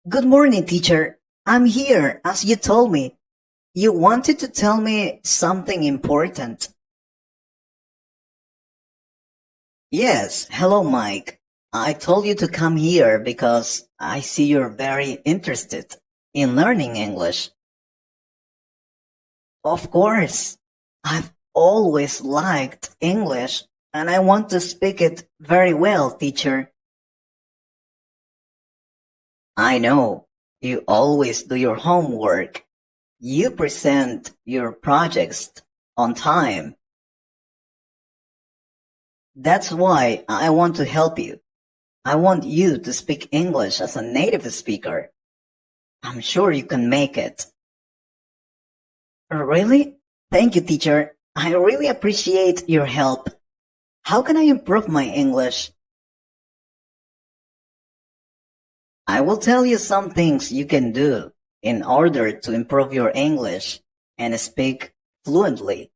Good morning, teacher. I'm here, as you told me. You wanted to tell me something important. Yes, hello, Mike. I told you to come here because I see you're very interested in learning English. Of course, I've always liked English and I want to speak it very well, teacher. I know. You always do your homework. You present your projects on time. That's why I want to help you. I want you to speak English as a native speaker. I'm sure you can make it. Really? Thank you, teacher. I really appreciate your help. How can I improve my English? I will tell you some things you can do in order to improve your English and speak fluently.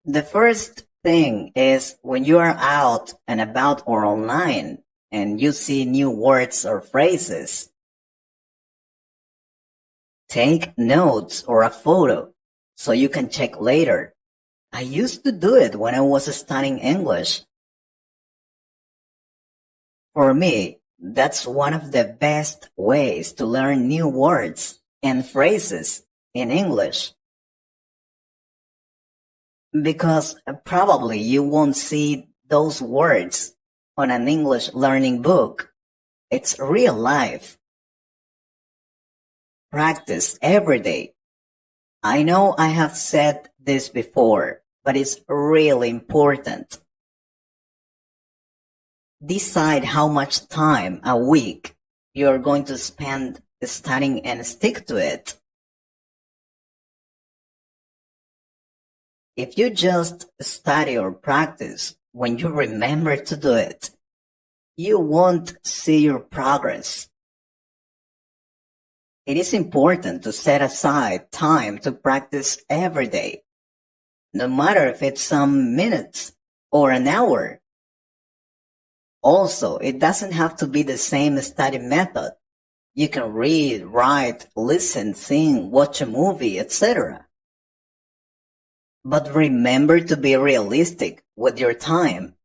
The first thing is when you are out and about or online and you see new words or phrases, take notes or a photo so you can check later. I used to do it when I was studying English. For me, that's one of the best ways to learn new words and phrases in English. Because probably you won't see those words on an English learning book. It's real life. Practice every day. I know I have said this before, but it's really important. Decide how much time a week you're going to spend studying and stick to it. If you just study or practice when you remember to do it, you won't see your progress. It is important to set aside time to practice every day, no matter if it's some minutes or an hour. Also, it doesn't have to be the same study method. You can read, write, listen, sing, watch a movie, etc. But remember to be realistic with your time.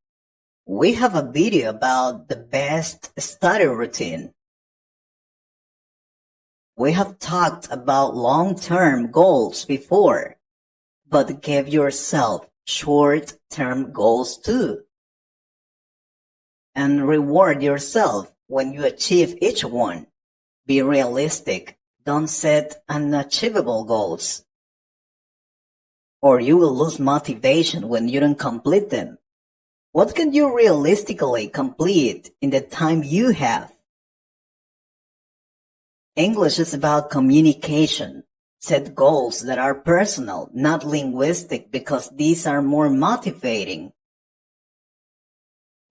We have a video about the best study routine. We have talked about long-term goals before, but give yourself short-term goals too. And reward yourself when you achieve each one. Be realistic. Don't set unachievable goals. Or you will lose motivation when you don't complete them. What can you realistically complete in the time you have? English is about communication. Set goals that are personal, not linguistic, because these are more motivating.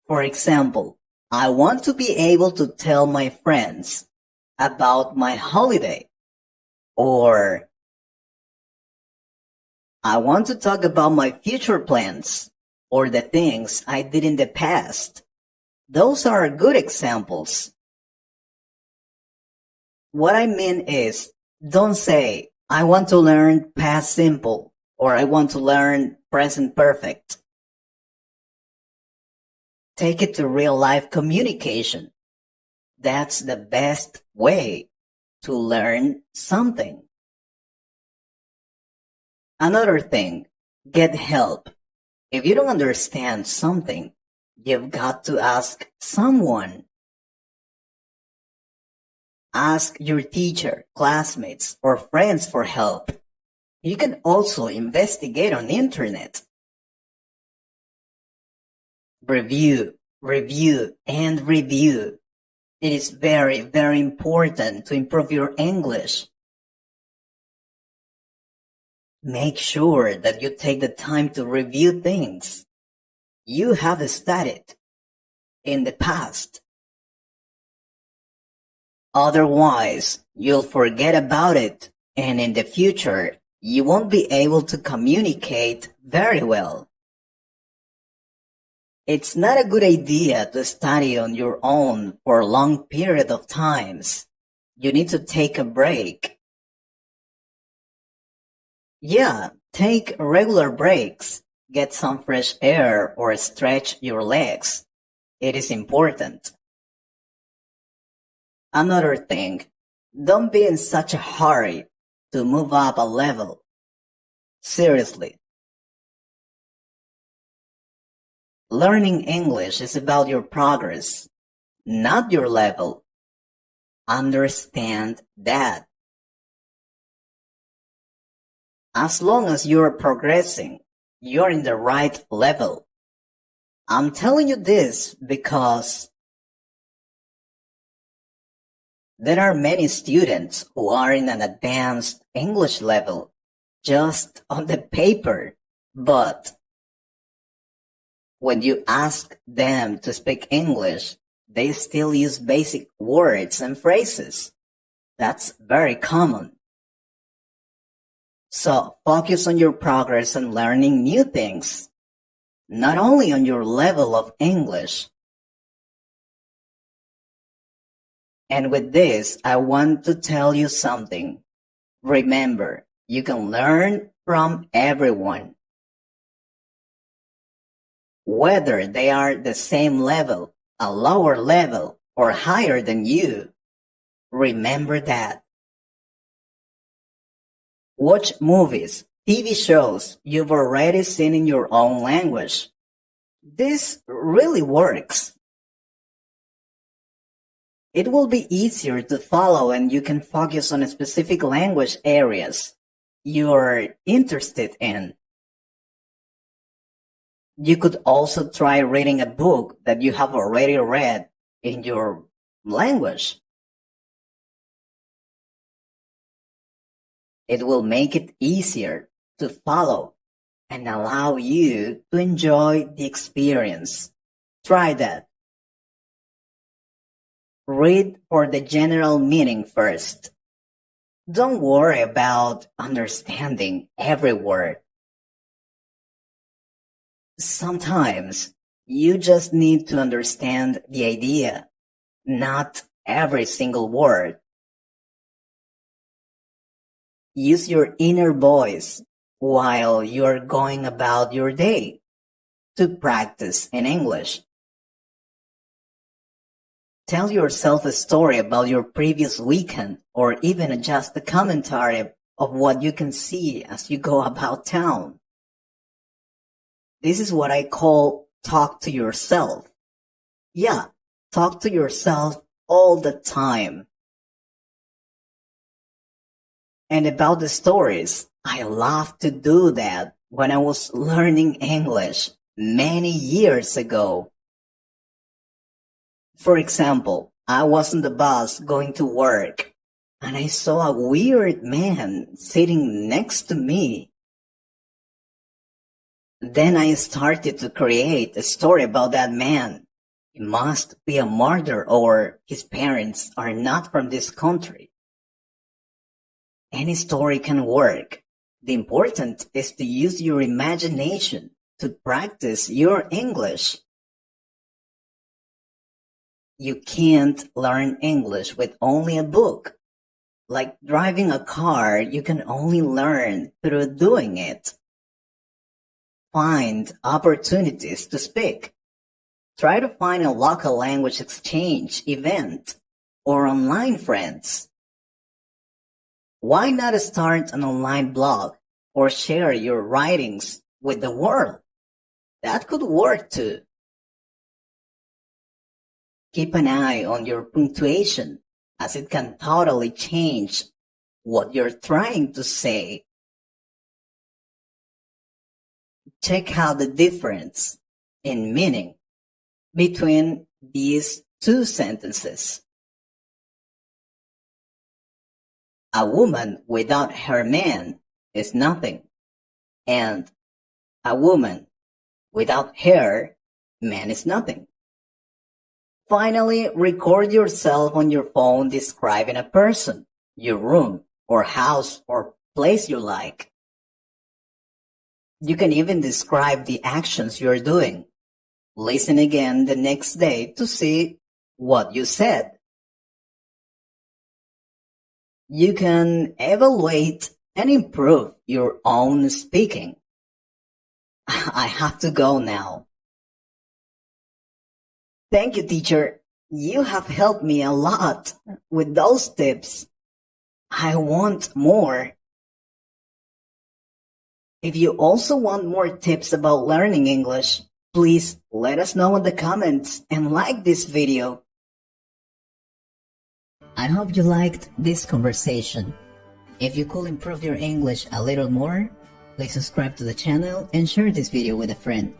For example, I want to be able to tell my friends about my holiday. Or I want to talk about my future plans or the things I did in the past. Those are good examples. What I mean is, don't say, I want to learn past simple or I want to learn present perfect. Take it to real-life communication. That's the best way to learn something. Another thing, get help. If you don't understand something, you've got to ask someone. Ask your teacher, classmates, or friends for help. You can also investigate on the internet. Review, and review. It is very, very important to improve your English. Make sure that you take the time to review things you have studied in the past. Otherwise, you'll forget about it, and in the future, you won't be able to communicate very well. It's not a good idea to study on your own for a long period of times. You need to take a break. Yeah, take regular breaks. Get some fresh air or stretch your legs. It is important. Another thing, don't be in such a hurry to move up a level. Seriously. Learning English is about your progress, not your level. Understand that. As long as you're progressing, you're in the right level. I'm telling you this because there are many students who are in an advanced English level just on the paper, but when you ask them to speak English, they still use basic words and phrases. That's very common. So focus on your progress and learning new things, not only on your level of English. And with this, I want to tell you something. Remember, you can learn from everyone. Whether they are the same level, a lower level, or higher than you. Remember that. Watch movies, TV shows you've already seen in your own language. This really works. It will be easier to follow and you can focus on specific language areas you're interested in. You could also try reading a book that you have already read in your language. It will make it easier to follow and allow you to enjoy the experience. Try that. Read for the general meaning first. Don't worry about understanding every word. Sometimes you just need to understand the idea, not every single word. Use your inner voice while you're going about your day to practice in English. Tell yourself a story about your previous weekend or even just a commentary of what you can see as you go about town. This is what I call talk to yourself. Yeah, talk to yourself all the time. And about the stories, I loved to do that when I was learning English many years ago. For example, I was on the bus going to work and I saw a weird man sitting next to me. Then I started to create a story about that man. He must be a martyr or his parents are not from this country. Any story can work. The important is to use your imagination to practice your English. You can't learn English with only a book. Like driving a car, you can only learn through doing it. Find opportunities to speak. Try to find a local language exchange event or online friends. Why not start an online blog or share your writings with the world? That could work too. Keep an eye on your punctuation as it can totally change what you're trying to say. Check out the difference in meaning between these two sentences. A woman without her man is nothing, and a woman without her man is nothing. Finally, record yourself on your phone describing a person, your room, or house, or place you like. You can even describe the actions you're doing. Listen again the next day to see what you said. You can evaluate and improve your own speaking. I have to go now. Thank you, teacher. You have helped me a lot with those tips. I want more. If you also want more tips about learning English, please let us know in the comments and like this video. I hope you liked this conversation. If you could improve your English a little more, please subscribe to the channel and share this video with a friend.